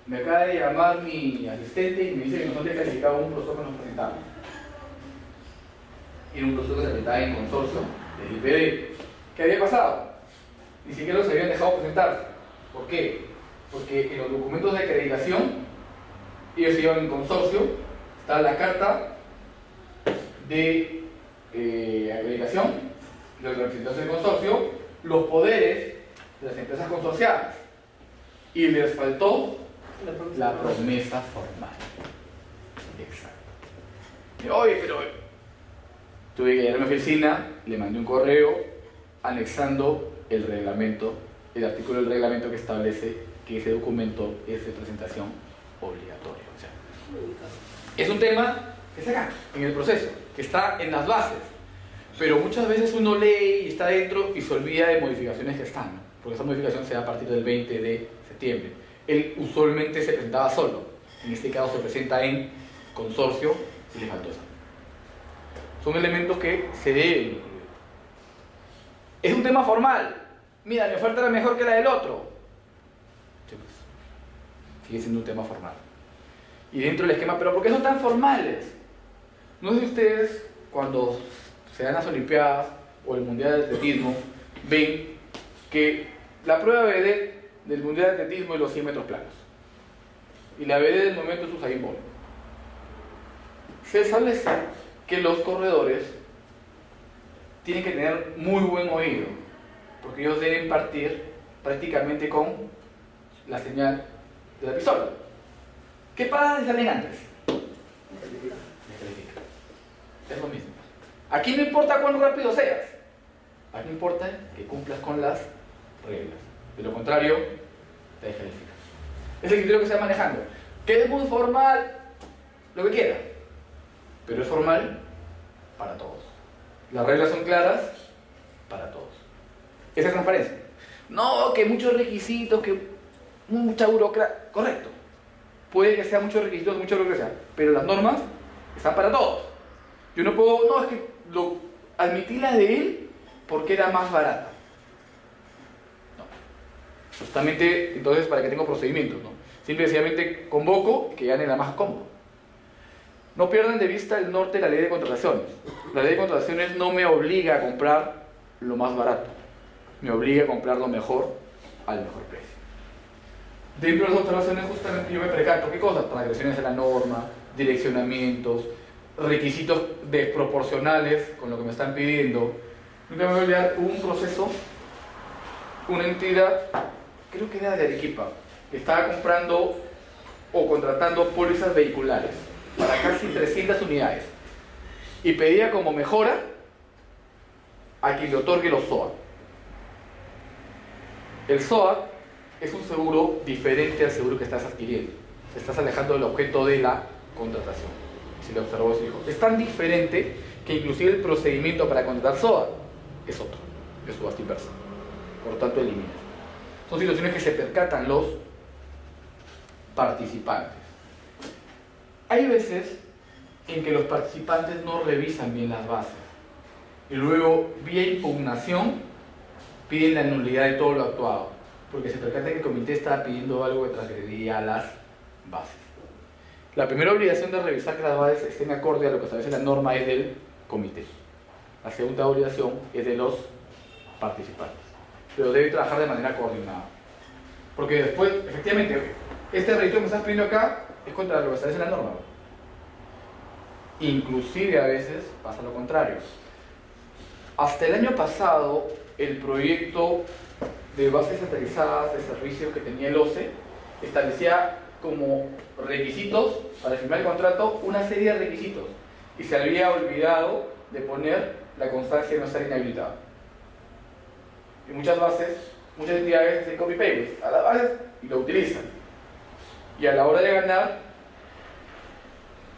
Me acaba de llamar mi asistente y me dice que nosotros calificado un profesor que nos presentamos. Era un profesor que se presentaba en consorcio del IPD. ¿Qué había pasado? Ni siquiera los habían dejado presentarse. ¿Por qué? Porque en los documentos de acreditación, ellos iban en consorcio, está la carta de acreditación, los representantes del consorcio, los poderes de las empresas consorciadas. Y les faltó la promesa formal. Exacto. Oye, pero tuve que ir a mi oficina, le mandé un correo anexando el reglamento, el artículo del reglamento que establece que ese documento es de presentación obligatoria. O sea, es un tema que está acá, en el proceso, que está en las bases. Pero muchas veces uno lee y está dentro y se olvida de modificaciones que están, ¿no? Porque esa modificación se da a partir del 20 de septiembre. Él usualmente se presentaba solo, en este caso se presenta en consorcio y le faltó eso. Son elementos que se deben incluir. Es un tema formal. Mira, mi oferta era mejor que la del otro. Sí, pues, sigue siendo un tema formal. Y dentro del esquema, ¿pero por qué son tan formales? No sé si ustedes, cuando se dan las Olimpiadas o el Mundial de Atletismo, ven que la prueba BD del Mundial de Atletismo es los 100 metros planos. Y la BD del momento es Usain Bolt. Se establece que los corredores tienen que tener muy buen oído, porque ellos deben partir prácticamente con la señal de la pistola. ¿Qué pasa si salen antes? Descalifica. Es lo mismo. Aquí no importa cuán rápido seas, aquí importa que cumplas con las reglas. De lo contrario, te descalifica. Es el criterio que se está manejando. Que es muy formal, lo que quiera, pero es formal para todos. Las reglas son claras para todos. Esa es transparencia. No, que muchos requisitos, que mucha burocracia. Correcto. Puede que sea muchos requisitos, mucha burocracia, pero las normas están para todos. Yo no puedo, no, es que admití la de él porque era más barata. No. Justamente, entonces, para que tenga procedimientos, ¿no? Simple y sencillamente convoco que gane la más cómoda. No pierdan de vista el norte de la ley de contrataciones. La ley de contrataciones no me obliga a comprar lo más barato, me obliga a comprar lo mejor al mejor precio. Dentro de las observaciones justamente yo me percato, ¿qué cosas? Transgresiones de la norma, direccionamientos, requisitos desproporcionales con lo que me están pidiendo. Nunca me voy a olvidar, hubo un proceso, una entidad, creo que era de Arequipa, que estaba comprando o contratando pólizas vehiculares para casi 300 unidades y pedía como mejora a quien le otorgue los SOAT. El SOAT es un seguro diferente al seguro que estás adquiriendo. Te estás alejando del objeto de la contratación. Si lo observó, se dijo, es tan diferente que inclusive el procedimiento para contratar SOAT es otro, es subasta inversa. Por lo tanto, elimina. Son situaciones que se percatan los participantes. Hay veces en que los participantes no revisan bien las bases y luego, vía impugnación, piden la nulidad de todo lo actuado, porque se percata que el comité está pidiendo algo que transgredía las bases. La primera obligación de revisar que las bases estén acorde a lo que establece la norma es del comité. La segunda obligación es de los participantes, pero debe trabajar de manera coordinada, porque después, efectivamente, este registro que me estás pidiendo acá es contra lo que establece la norma. Inclusive a veces pasa lo contrario. Hasta el año pasado, el proyecto de bases centralizadas de servicios que tenía el OCE establecía como requisitos para firmar el contrato una serie de requisitos y se había olvidado de poner la constancia de no estar inhabilitado. Y muchas bases, muchas entidades hacen copy-paste a las bases y lo utilizan. Y a la hora de ganar,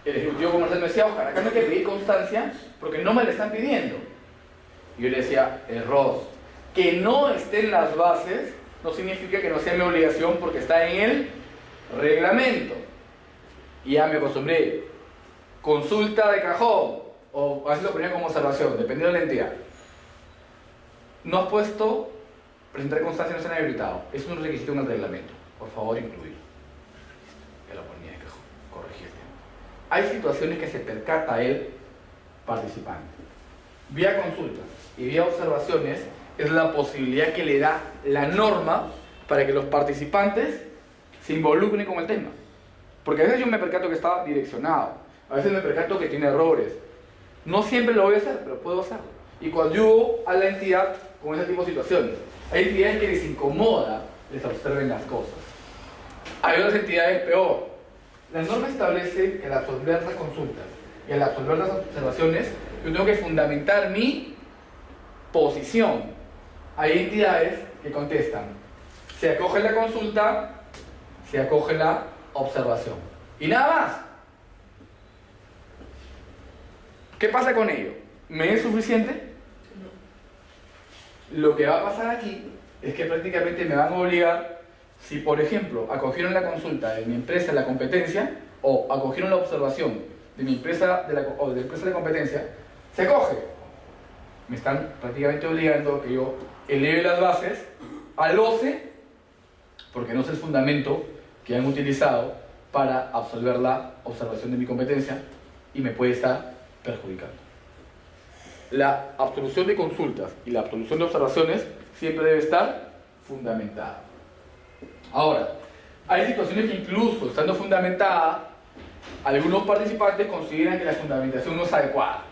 el ejecutivo comercial me decía, ojalá, acá no hay que pedir constancia porque no me la están pidiendo. Y yo le decía, error. Que no esté en las bases no significa que no sea mi obligación porque está en el reglamento. Y ya me acostumbré. Consulta de cajón, o a veces lo ponía como observación, dependiendo de la entidad. No has puesto presentar constancia no se han habilitado. Es un requisito en el reglamento. Por favor, incluirlo. hay situaciones que se percata el participante. Vía consultas y vía observaciones es la posibilidad que le da la norma para que los participantes se involucren con el tema. Porque a veces yo me percato que está direccionado, a veces me percato que tiene errores. No siempre lo voy a hacer, pero puedo hacerlo. Y coadyuvo a la entidad con ese tipo de situaciones. Hay entidades que les incomoda les observen las cosas. Hay otras entidades peor. La norma establece que al absolver las consultas y al absolver las observaciones, yo tengo que fundamentar mi posición. Hay entidades que contestan: se acoge la consulta, se acoge la observación. Y nada más. ¿Qué pasa con ello? ¿Me es suficiente? Lo que va a pasar aquí es que prácticamente me van a obligar, si por ejemplo acogieron la consulta de mi empresa la competencia o acogieron la observación de mi empresa de la empresa de competencia, se acoge. Me están prácticamente obligando a que yo eleve las bases al OCE, porque no es el fundamento que han utilizado para absolver la observación de mi competencia y me puede estar perjudicando. La absolución de consultas y la absolución de observaciones siempre debe estar fundamentada. Ahora, hay situaciones que incluso estando fundamentada, algunos participantes consideran que la fundamentación no es adecuada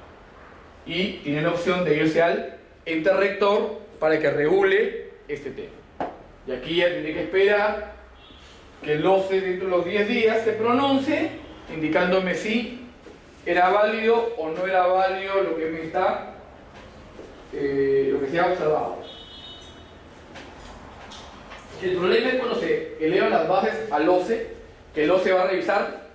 y tienen la opción de irse al ente rector para que regule este tema. Y aquí ya tendré que esperar que el OCE dentro de los 10 días se pronuncie indicándome si era válido o no era válido lo que me está lo que se ha observado. El problema es cuando se elevan las bases al OCE, que el OCE va a revisar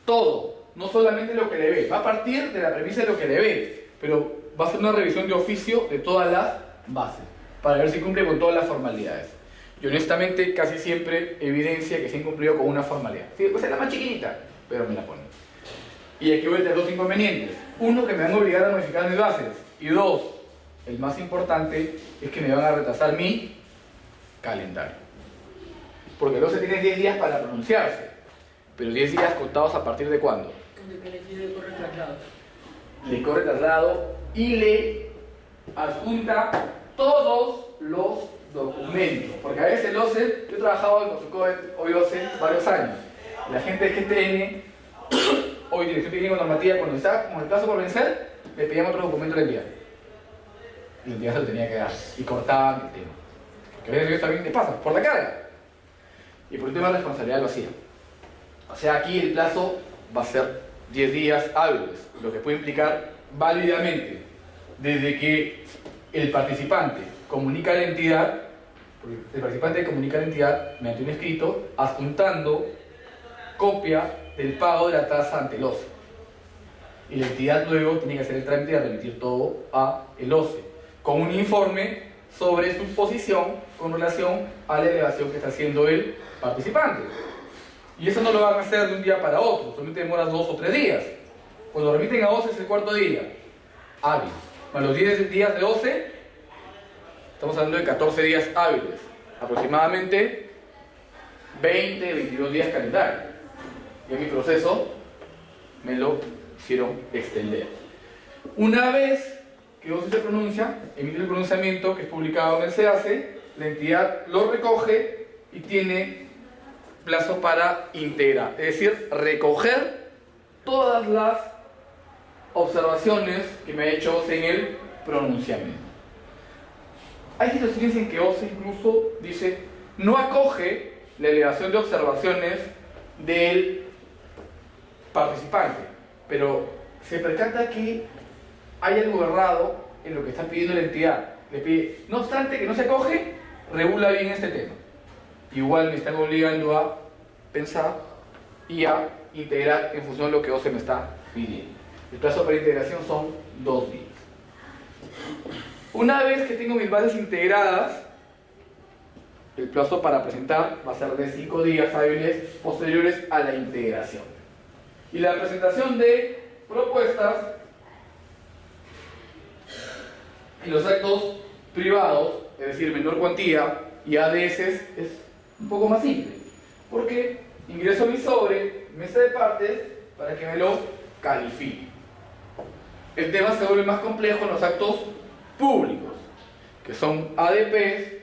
todo, no solamente lo que le ve, va a partir de la premisa de lo que le ve, pero va a hacer una revisión de oficio de todas las bases, para ver si cumple con todas las formalidades. Y honestamente casi siempre evidencia que se han cumplido con una formalidad. Sí, pues es la más chiquitita, pero me la ponen. Y aquí voy a tener dos inconvenientes. Uno, que me van a obligar a modificar mis bases. Y dos, el más importante, es que me van a retrasar mi calendario. Porque el OCE tiene 10 días para pronunciarse. Pero 10 días contados a partir de ¿cuándo? Le corre traslado. Le corre traslado y le adjunta todos los documentos. Porque a veces el OCE, yo he trabajado en Consulcoe, hoy OCE, varios años. La gente de GTN, hoy Dirección Técnica Normativa, cuando está como el plazo por vencer, le pedían otro documento de la entidad. Y la entidad se lo tenía que dar. Y cortaban el tema. Porque a veces ellos también les pasa, por la carga. Y por un tema de responsabilidad lo hacían. O sea, aquí el plazo va a ser 10 días hábiles, lo que puede implicar válidamente, desde que el participante comunica a la entidad, mediante un escrito, adjuntando copia del pago de la tasa ante el OCE. Y la entidad luego tiene que hacer el trámite de remitir todo a el OCE, con un informe sobre su posición con relación a la elevación que está haciendo el participante. Y eso no lo van a hacer de un día para otro, solamente demora 2 o 3 días. Cuando remiten a OCE es el cuarto día hábil. Más los 10 días de OCE, estamos hablando de 14 días hábiles, aproximadamente 20, 22 días calendario. Y en mi proceso me lo hicieron extender. Una vez que OCE se pronuncia, emite el pronunciamiento que es publicado en el CACE, la entidad lo recoge y tiene plazo para integrar, es decir, recoger todas las observaciones que me ha hecho OCE en el pronunciamiento. Hay situaciones en que OCE incluso dice no acoge la elevación de observaciones del participante, pero se percata que hay algo errado en lo que está pidiendo la entidad. Le pide, no obstante que no se acoge, regula bien este tema. Igual me están obligando a pensar y a integrar en función de lo que OCE me está pidiendo. El plazo para integración son 2 días. Una vez que tengo mis bases integradas, el plazo para presentar va a ser de 5 días hábiles posteriores a la integración. Y la presentación de propuestas y los actos privados, es decir, menor cuantía y ADS, es un poco más simple, porque ingreso mi sobre, mesa de partes, para que me lo califique. El tema se vuelve más complejo en los actos públicos, que son ADPs,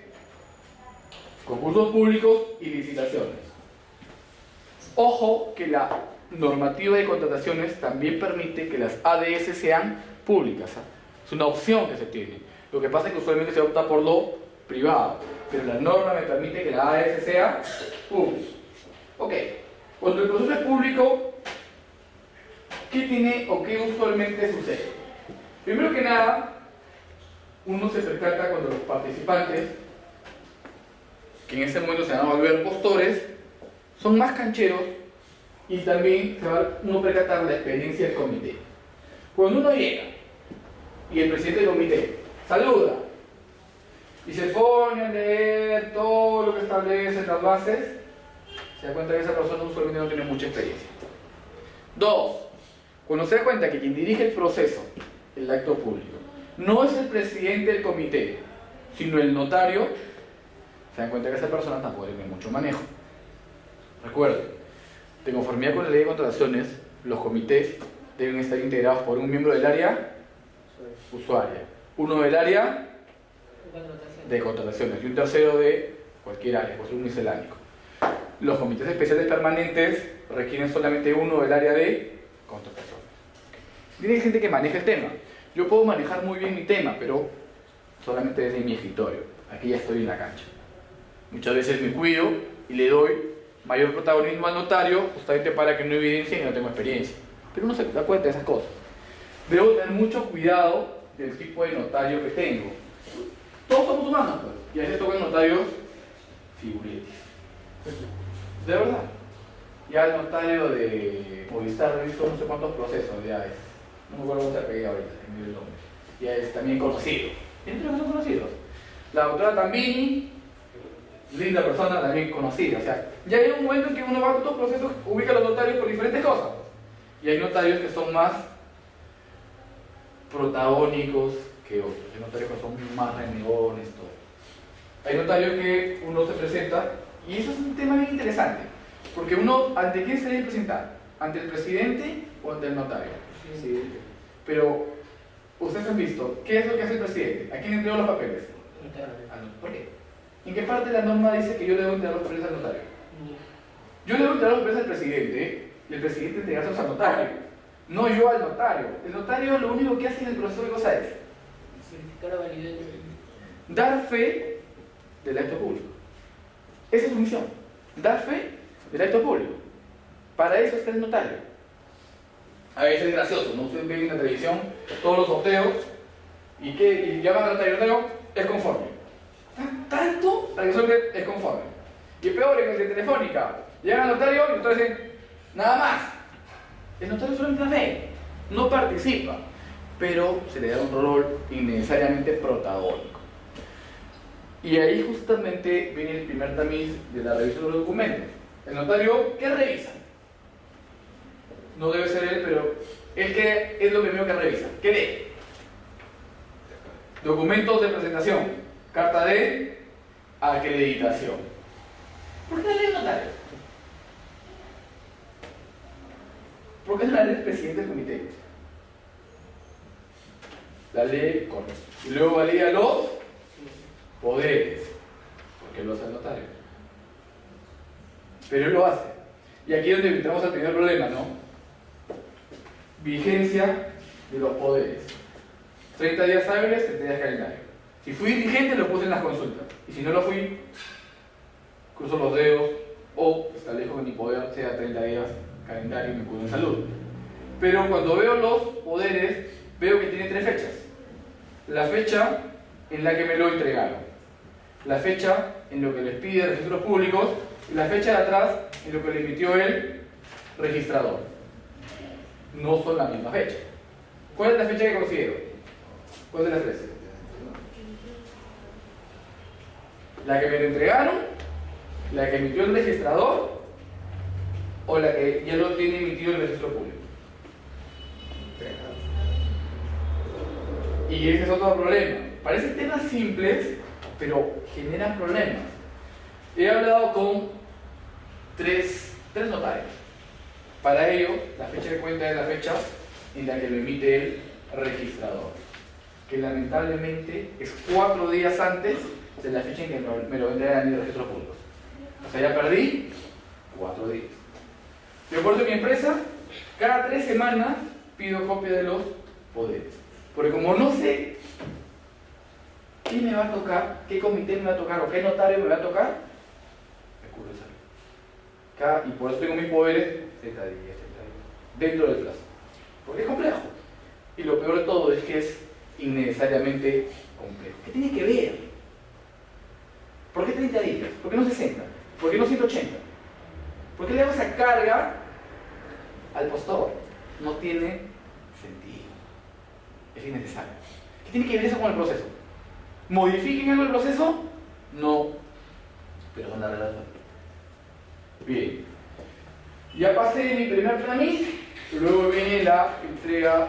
concursos públicos y licitaciones. Ojo que la normativa de contrataciones también permite que las ADS sean públicas. Es una opción que se tiene. Lo que pasa es que usualmente se opta por lo privado, pero la norma me permite que la ADS sea pública. Ok, cuando el proceso es público, ¿qué tiene o qué usualmente sucede? Primero que nada, uno se percata cuando los participantes, que en ese momento se van a volver postores, son más cancheros y también se va uno a percatar la experiencia del comité. Cuando uno llega y el presidente del comité saluda y se pone a leer todo lo que establece las bases, se da cuenta que esa persona usualmente no tiene mucha experiencia. Dos, cuando se da cuenta que quien dirige el proceso, el acto público, no es el presidente del comité, sino el notario, se dan cuenta que esa persona tampoco tiene mucho manejo. Recuerden, de conformidad con la ley de contrataciones, los comités deben estar integrados por un miembro del área usuaria, uno del área de contrataciones y un tercero de cualquier área, pues un miscelánico. Los comités especiales permanentes requieren solamente uno del área de contrataciones. Tiene gente que maneja el tema. Yo puedo manejar muy bien mi tema, pero solamente desde mi escritorio. Aquí ya estoy en la cancha. Muchas veces me cuido y le doy mayor protagonismo al notario justamente para que no evidencie que no tengo experiencia. Pero uno se da cuenta de esas cosas. Debo tener mucho cuidado del tipo de notario que tengo. Todos somos humanos, pues, y a veces tocan notarios figuretes. De verdad. Ya el notario de Movistar, he visto no sé cuántos procesos, ya es. No me acuerdo cómo se apellida ahorita, que me dio el nombre. Ya es también conocido. Y entre los que son conocidos. La doctora Tambini, linda persona, también conocida. O sea, ya hay un momento en que uno va a estos procesos, ubica a los notarios por diferentes cosas. Y hay notarios que son más protagónicos que otros. Hay notarios que son más renegones, todo. Hay notarios que uno se presenta, y eso es un tema bien interesante. Porque uno, ¿ante quién se debe presentar? ¿Ante el presidente o ante el notario? Sí. Pero, ustedes han visto, ¿qué es lo que hace el presidente? ¿A quién entregó los papeles? ¿Por qué? ¿En qué parte de la norma dice que yo debo entregar los papeles al notario? Yo debo entregar los papeles al presidente y el presidente entregárselos al notario. No yo al notario. El notario lo único que hace en el proceso de cosa es certificar la validez. dar fe del acto público. Esa es su misión. Dar fe del acto público. Para eso está el notario. A veces es gracioso, ¿no? Ustedes ven en la televisión todos los sorteos y llaman al notario, el notario es conforme. Tanto para que solamente es conforme. Y peor en el de Telefónica, llegan al notario y el notario dice, nada más. El notario solamente da fe, no participa, pero se le da un rol innecesariamente protagónico. Y ahí justamente viene el primer tamiz de la revisión de los documentos. El notario, ¿qué revisa? No debe ser él, pero él que es lo primero que revisa. ¿Qué lee? Documentos de presentación, carta de acreditación. ¿Por qué la lee el notario? ¿Por qué no la lee el presidente del comité? La lee con y luego valida los poderes. ¿Por qué lo hace el notario? Pero él lo hace. Y aquí es donde entramos al primer problema, ¿no? Vigencia de los poderes. 30 días hábiles, 30 días calendario. Si fui dirigente, lo puse en las consultas. Y si no lo fui, cruzo los dedos o establezco que mi poder sea 30 días calendario y me cuido en salud. Pero cuando veo los poderes, veo que tiene tres fechas. La fecha en la que me lo entregaron, la fecha en lo que les pide registros públicos y la fecha de atrás en lo que le emitió el registrador. No son la misma fecha. ¿Cuál es la fecha que considero? ¿Cuál de las tres? ¿La que me lo entregaron? ¿La que emitió el registrador? ¿O la que ya lo tiene emitido el registro público? Y ese es otro problema. Parecen temas simples, pero generan problemas. He hablado con tres notarios Para ello, la fecha de cuenta es la fecha en la que lo emite el registrador, que lamentablemente es 4 días antes de la fecha en que me lo vendrán en el registro público. O sea, ya perdí 4 días. De acuerdo a mi empresa, cada 3 semanas pido copia de los poderes. Porque como no sé qué me va a tocar, qué comité me va a tocar o qué notario me va a tocar, me ocurre salir. Y por eso tengo mis poderes 30 días, dentro del plazo. Porque es complejo. Y lo peor de todo es que es innecesariamente complejo. ¿Qué tiene que ver? ¿Por qué 30 días? ¿Por qué no 60? ¿Por qué no 180? ¿Por qué le hago esa carga al postor? No tiene sentido. Es innecesario. ¿Qué tiene que ver eso con el proceso? ¿Modifiquen algo el proceso? No. Pero con la relación. Bien. Ya pasé mi primer trámite. Luego viene la entrega,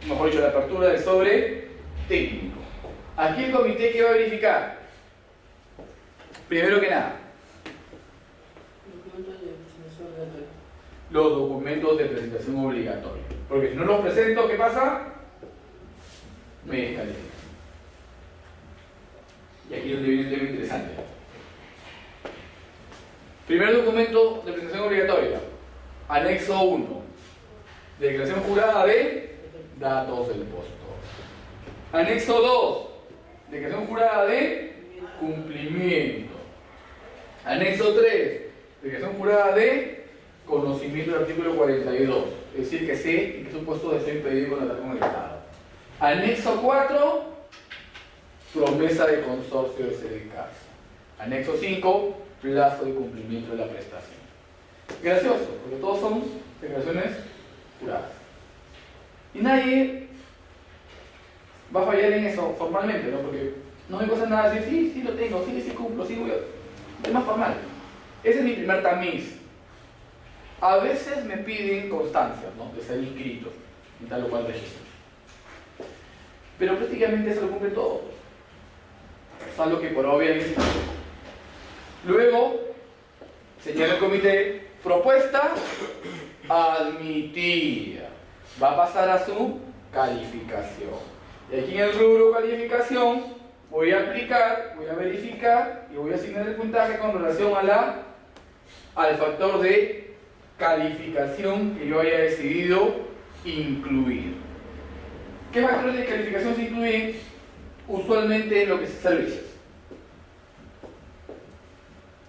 mejor dicho, la apertura del sobre técnico. Aquí el comité, ¿qué va a verificar? Primero que nada, los documentos de presentación obligatoria. Porque si no los presento, ¿qué pasa? Me descalifican. Y aquí es donde viene un tema interesante. Primer documento de presentación obligatoria. Anexo 1. Declaración jurada de datos del postor. Anexo 2. Declaración jurada de cumplimiento. Anexo 3. Declaración jurada de conocimiento del artículo 42. Es decir, que sé en qué supuesto estoy impedido con el Estado. Anexo 4. Promesa de consorcio de sede de casa. Anexo 5. Plazo de cumplimiento de la prestación. Gracioso, porque todos son declaraciones juradas. Y nadie va a fallar en eso formalmente, ¿no? Porque no me pasa nada de decir, sí lo tengo, sí cumplo, sí voy a... Es tema formal. Ese es mi primer tamiz. A veces me piden constancias, ¿no? De ser inscritos en tal o cual registro. Pero prácticamente eso lo cumple todo. Salvo que por obvia necesidad. Luego, señala el comité, propuesta admitida. Va a pasar a su calificación. Y aquí en el rubro calificación voy a aplicar, voy a verificar y voy a asignar el puntaje con relación a al factor de calificación que yo haya decidido incluir. ¿Qué factores de calificación se incluyen? Usualmente en lo que es servicios.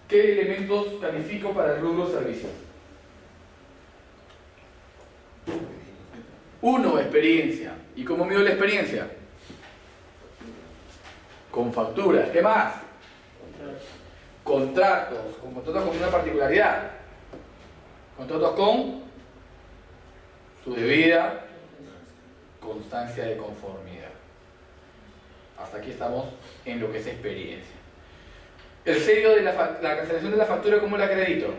¿Qué elementos califico para el rubro servicios? 1, experiencia. ¿Y cómo mido la experiencia? Con facturas. ¿Qué más? Contratos. Con contratos con una particularidad. Contratos con su debida constancia de conformidad. Hasta aquí estamos en lo que es experiencia. El sello de la cancelación de la factura, ¿cómo la acredito?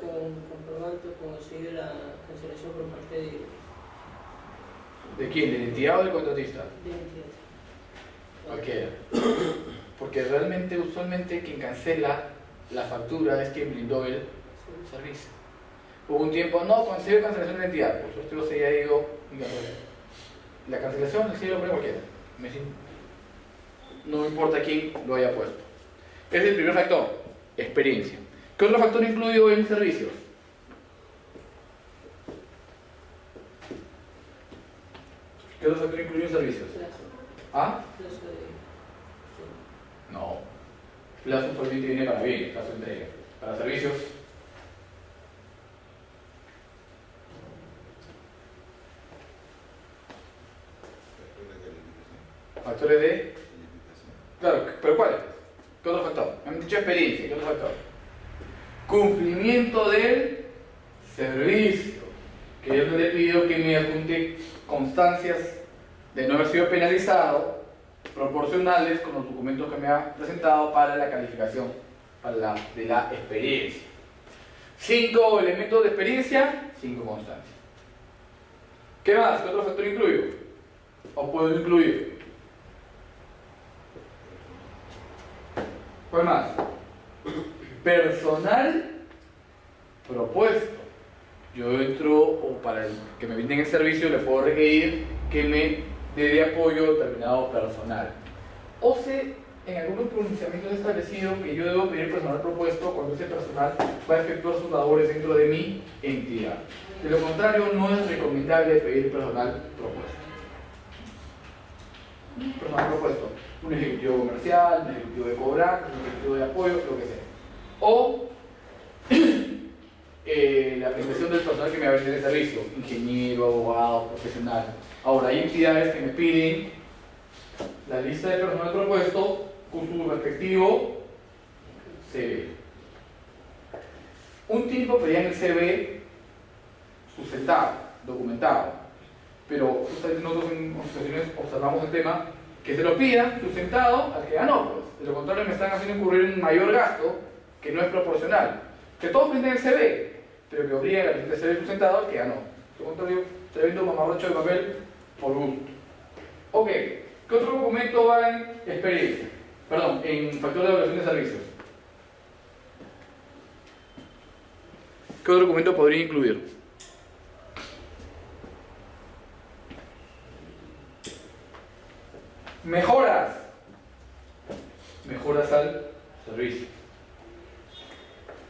Con comprobante, con el sello de la cancelación por parte ¿De quién? ¿De la entidad o del contratista? de la entidad. Cualquiera. Porque realmente, usualmente, quien cancela la factura es quien brindó el servicio. Hubo un tiempo, no, con el sello de cancelación de la entidad, por supuesto se haya ido, la cancelación, el sello lo pone cualquiera. No importa quién lo haya puesto. Ese es el primer factor, experiencia. ¿Qué otro factor incluido en servicios? ¿Qué otro factor incluido en servicios? ¿Ah? No. Plazo usualmente viene para bienes, plazo de entrega. Para servicios. Factores de... Claro, pero ¿cuáles? ¿Qué otro factor? Me han dicho experiencia, ¿qué otro factor? Cumplimiento del servicio, que yo le he pedido que me adjunte constancias de no haber sido penalizado, proporcionales con los documentos que me ha presentado para la calificación de la experiencia. 5 elementos de experiencia, 5 constancias. ¿Qué más? ¿Qué otro factor incluyo? ¿O puedo incluir? ¿Cuál más? Personal propuesto. yo entro, o para el que me brinden el servicio, le puedo requerir que me dé de apoyo determinado personal. O se, en algunos pronunciamientos establecidos que yo debo pedir personal propuesto cuando ese personal va a efectuar sus labores dentro de mi entidad. De lo contrario, no es recomendable pedir personal propuesto. Personal propuesto, un ejecutivo comercial, un ejecutivo de cobranza, un ejecutivo de apoyo, lo que sea. O la prestación del personal que me va a brindar el servicio, ingeniero, abogado, profesional. Ahora, hay entidades que me piden la lista de personal propuesto con su respectivo CV. Un tiempo pedían el CV sustentado, documentado, pero nosotros en ocasiones observamos el tema que se lo pidan sustentado al que ganó, pues. De lo contrario me están haciendo incurrir en un mayor gasto que no es proporcional. Que todos brinden el CV, pero que obliguen a la gente a CV sustentado al que ganó. De lo contrario, tremendo mamarracho de papel por gusto. Ok, ¿qué otro documento va en experiencia? Perdón, en factor de evaluación de servicios. ¿Qué otro documento podría incluir? Mejoras. Mejoras al servicio.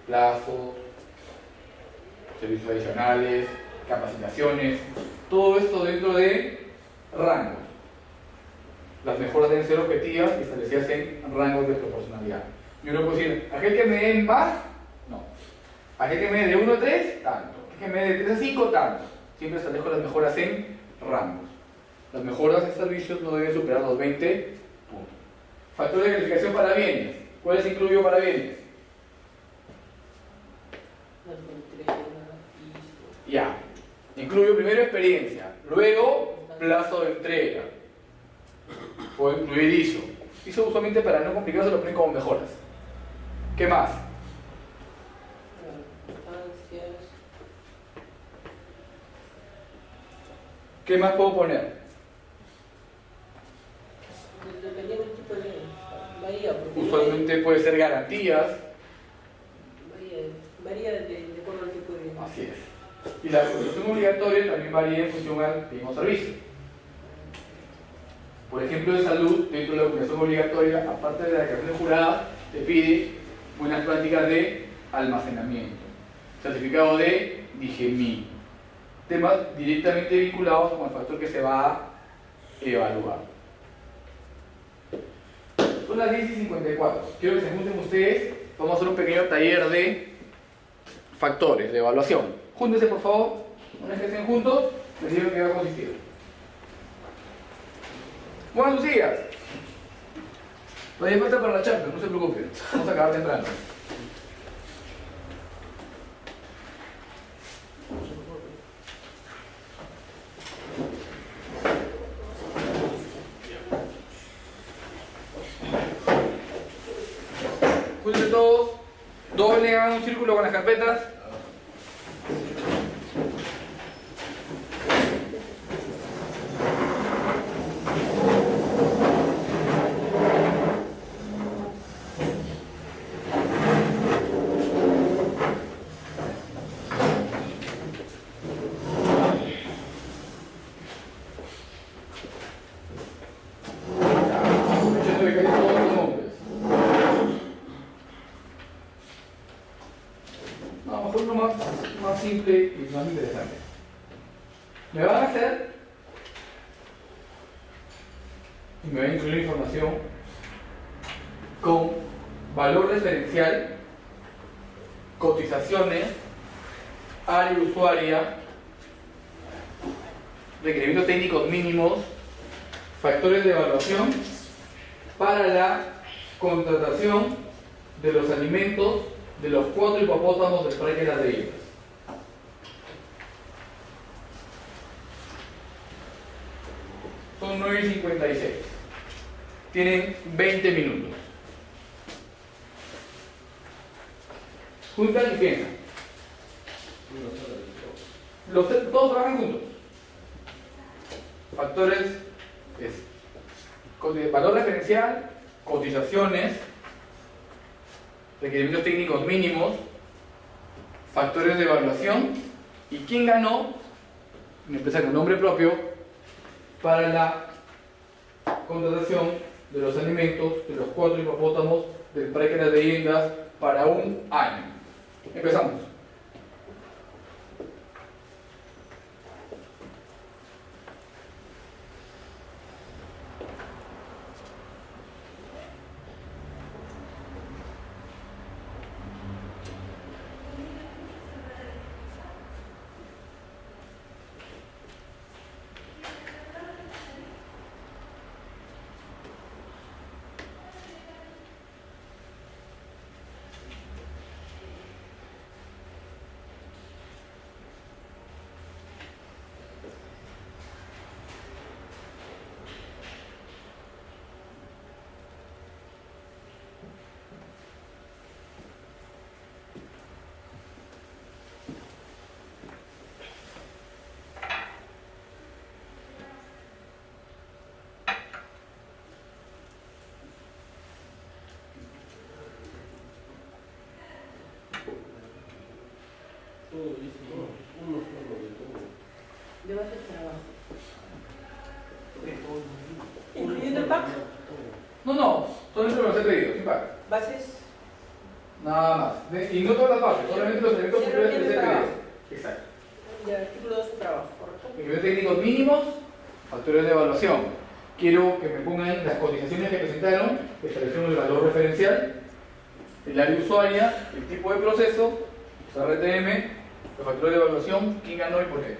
Plazos, servicios adicionales, capacitaciones, todo esto dentro de rangos. Las mejoras deben ser objetivas y establecidas en rangos de proporcionalidad. Yo no puedo decir, aquel que me dé más, no. Aquel que me dé de 1 a 3, tanto. Aquel que me dé de 3 a 5, tanto. Siempre establezco las mejoras en rangos. Las mejoras en servicios no deben superar los 20 puntos. Factor de calificación para bienes. ¿Cuáles incluyo para bienes? Ya. Incluyo primero experiencia, luego plazo de entrega. Puedo incluir ISO. ISO usualmente para no complicarse lo ponen como mejoras. ¿Qué más? ¿Qué más puedo poner? Dependiendo del tipo de varía. Usualmente puede ser garantías. Varía de acuerdo al tipo de bien. Así es. Y la cotización obligatoria también varía en función al mismo servicio. Por ejemplo, de salud, dentro de la cotización obligatoria, aparte de la declaración jurada, te pide buenas prácticas de almacenamiento, certificado de DIGEMI, temas directamente vinculados con el factor que se va a evaluar. Son las 10:54. Quiero que se junten ustedes. Vamos a hacer un pequeño taller de factores de evaluación. Júntense, por favor. Una vez que estén juntos, les digo que va a consistir. Muevan sus sillas. Todavía falta para la charla, no se preocupen. Vamos a acabar temprano. Júntense todos. Doblen, hagan un círculo con las carpetas. Más simple y más interesante. Me van a hacer y me van a incluir información con valor referencial, cotizaciones, área usuaria, requerimientos técnicos mínimos, factores de evaluación para la contratación de los alimentos de los 4 hipopótamos del Parque de las Delicias. Son 9:56. Tienen 20 minutos. Juntan y piensan. Todos trabajan juntos. Factores es valor referencial, cotizaciones, requerimientos técnicos mínimos, factores de evaluación ¿Y quién ganó? Una empresa con nombre propio para la contratación de los alimentos de los 4 hipopótamos del Parque de las Leyendas para un año. Empezamos. De base de trabajo. ¿Incluyendo el pack? No, solamente los he traído, sin pack. Bases. Nada más. Y no todas las bases, solamente los elementos Ya no superiores que tiene les he trabajo. traído. Exacto. Ya, artículo 2 de trabajo, ¿correcto? Ingredientes técnicos mínimos, factores de evaluación. Quiero que me pongan las cotizaciones que presentaron, establecieron el valor referencial, el área usuaria, el tipo de proceso, los RTM, los factores de evaluación, quién ganó y por qué.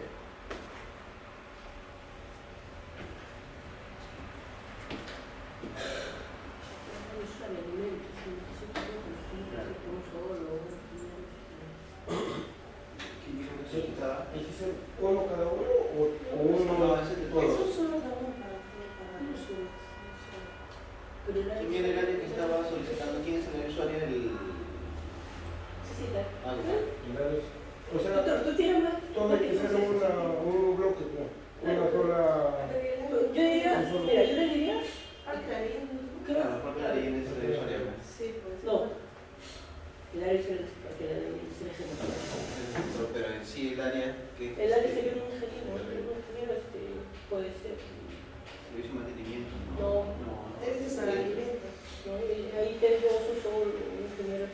¿Uno cada uno o uno Eso todos? solo da uno para nosotros. Pero el área ¿Quién era el área que estaba solicitando? ¿Quién es el usuario del...? Sí, Ah, O sea, ¿Tú tienes más? todo que ser un bloque, una sola... Yo diría, mira, yo le diría, claro, porque la leyenda es el usuario. no, el área es el Pero en sí el área que... el área sería un ingeniero, puede ser, Servicio de mantenimiento. no, Ese es para alimentos. no, ahí tenemos un ingeniero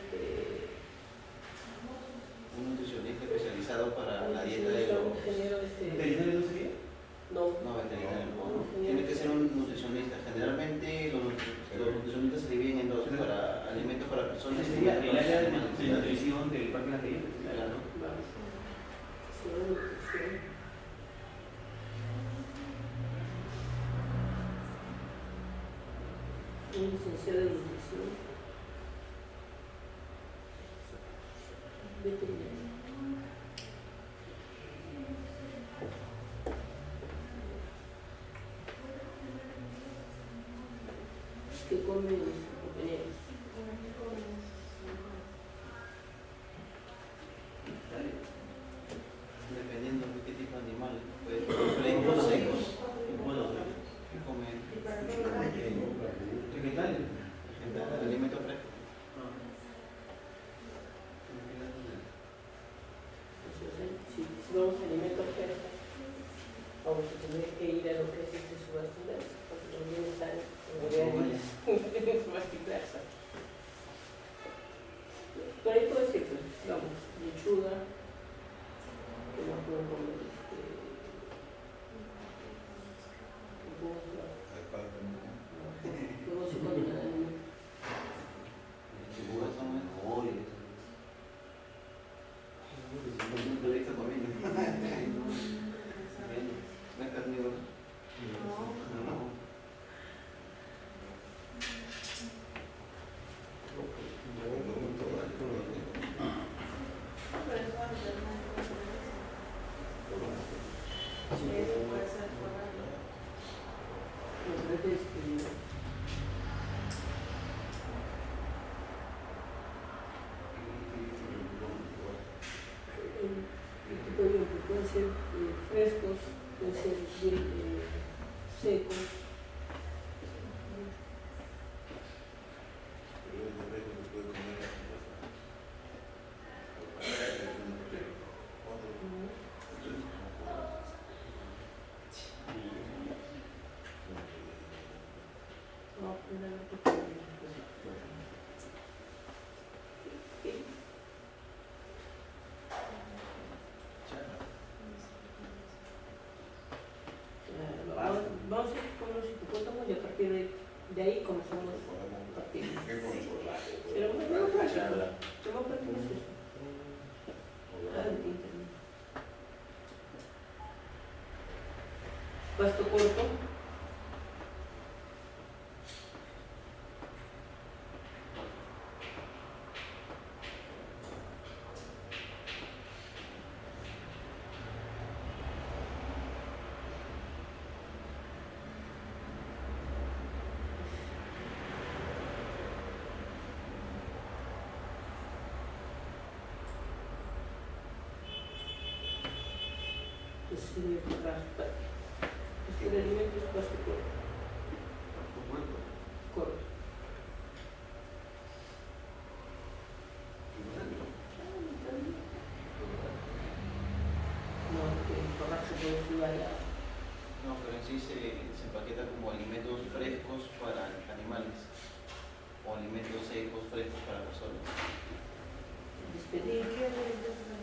Un nutricionista especializado para la dieta de un los... ingeniero ¿Veterinario no sería? no, No, veterinario no. Tiene que ser un nutricionista. Generalmente los nutricionistas se dividen en dos, para alimentos para personas y El área para de animales. nutrición del Parque de las Leyendas. Claro. sí, una nutrición. Un licenciado de nutrición veterinario. Que come nuestros compañeros. Dependiendo de qué tipo de animal. Puede comer frescos, secos. ¿Qué comen? Vegetales. Alimentos frescos. Si vamos a alimentos frescos, vamos a tener que ir a lo que es subastas, porque también están en subastas. Por ahí puede ser, pues, vamos, lechuga, que no pueden comer, luego se comen Uvas son mejores. No lo he visto comiendo. ¿No es carnívoro? No. los redes el tipo de alimentos pueden ser frescos, pueden ser secos. Pasto corto. Que significa el alimento es pasto corto. Corto. No, que el forraje producido allá. No, pero en sí se empaqueta como alimentos frescos para animales o alimentos secos frescos para personas. Despedir, ¿qué es?